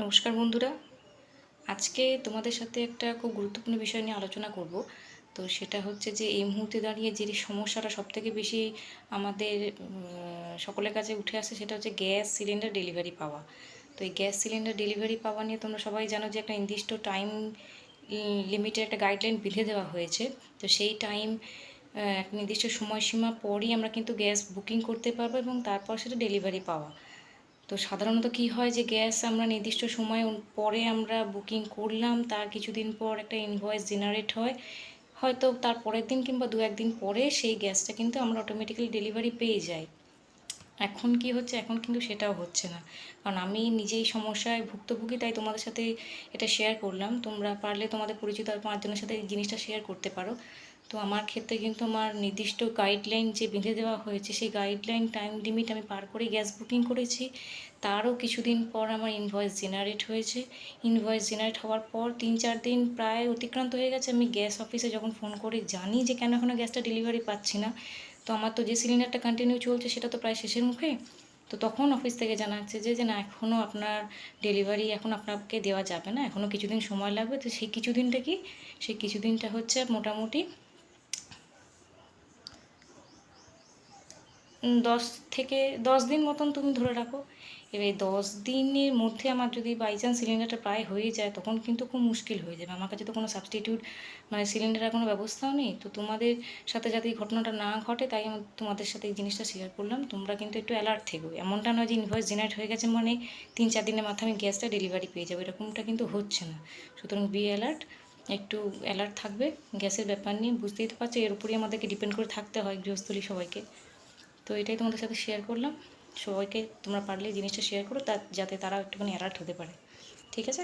নমস্কার বন্ধুরা, আজকে তোমাদের সাথে একটা খুব গুরুত্বপূর্ণ বিষয় নিয়ে আলোচনা করব। তো সেটা হচ্ছে যে এই মুহূর্তে দাঁড়িয়ে যে সমস্যাটা সবথেকে বেশি আমাদের সকলের কাছে উঠে আসে সেটা হচ্ছে গ্যাস সিলিন্ডার ডেলিভারি পাওয়া। তো এই গ্যাস সিলিন্ডার ডেলিভারি পাওয়া নিয়ে তোমরা সবাই জানো যে একটা নির্দিষ্ট টাইম লিমিটের একটা গাইডলাইন বেঁধে দেওয়া হয়েছে। তো সেই টাইম একটা নির্দিষ্ট সময়সীমা পরই আমরা কিন্তু গ্যাস বুকিং করতে পারবো এবং তারপর সেটা ডেলিভারি পাওয়া। তো সাধারণত কি হয় যে গ্যাস আমরা নির্দিষ্ট সময় পরে আমরা বুকিং করলাম, তার কিছুদিন পর একটা ইনভয়েস জেনারেট হয়, হয়তো তার পরের দিন কিংবা দু একদিন পরে সেই গ্যাসটা কিন্তু আমরা অটোমেটিক্যালি ডেলিভারি পেয়ে যাই। এখন কি হচ্ছে, এখন কিন্তু সেটাও হচ্ছে না, কারণ আমি নিজেই সমস্যায় ভুক্তভোগী, তাই তোমাদের সাথে এটা শেয়ার করলাম। তোমরা পারলে তোমাদের পরিচিত আর পাঁচজনের সাথে এই জিনিসটা শেয়ার করতে পারো। তো আমার ক্ষেত্রে কিন্তু আমার নির্দিষ্ট গাইডলাইন যে বেঁধে দেওয়া হয়েছে সেই গাইডলাইন টাইম লিমিট আমি পার করে গ্যাস বুকিং করেছি। তারও কিছুদিন পর আমার ইনভয়েস জেনারেট হয়েছে। ইনভয়েস জেনারেট হওয়ার পর 3-4 দিন প্রায় অতিক্রান্ত হয়ে গেছে। আমি গ্যাস অফিসে যখন ফোন করে জানি যে কেন এখনও গ্যাসটা ডেলিভারি পাচ্ছি না, তো আমার তো যে সিলিন্ডারটা কন্টিনিউ চলছে সেটা তো প্রায় শেষের মুখে। তো তখন অফিস থেকে জানাচ্ছে যে না, এখনও আপনার ডেলিভারি এখন আপনাকে দেওয়া যাবে না, এখনও কিছুদিন সময় লাগবে। তো সেই কিছুদিনটা কি, সেই কিছুদিনটা হচ্ছে মোটামুটি 10 থেকে 10 দিন মতন তুমি ধরে রাখো। এবার 10 দিনের মধ্যে আমার যদি বাই চান্স সিলিন্ডারটা প্রায় হয়ে যায়, তখন কিন্তু খুব মুশকিল হয়ে যাবে। আমার কাছে তো কোনো সাবস্টিটিউট মানে সিলিন্ডারের কোনো ব্যবস্থাও নেই। তো তোমাদের সাথে যাতে এই ঘটনাটা না ঘটে, তাই আমি তোমাদের সাথে এই জিনিসটা শেয়ার করলাম। তোমরা কিন্তু একটু অ্যালার্ট থেকো। এমনটা নয় যে ইনভয়েস জেনারেট হয়ে গেছে মানে 3-4 দিনের মাথায় আমি গ্যাসটা ডেলিভারি পেয়ে যাবো, এরকমটা কিন্তু হচ্ছে না। সুতরাং বি অ্যালার্ট, একটু অ্যালার্ট থাকবে গ্যাসের ব্যাপার নিয়ে। বুঝতেই তো পারছো, এর উপরেই আমাদেরকে ডিপেন্ড করে থাকতে হয় গৃহস্থলী সবাইকে। তো এটাই তোমাদের সাথে শেয়ার করলাম। সবাইকে তোমরা পারলে জিনিসটা শেয়ার করো, যাতে তারা একটুখানি অ্যালার্ট হতে পারে। ঠিক আছে।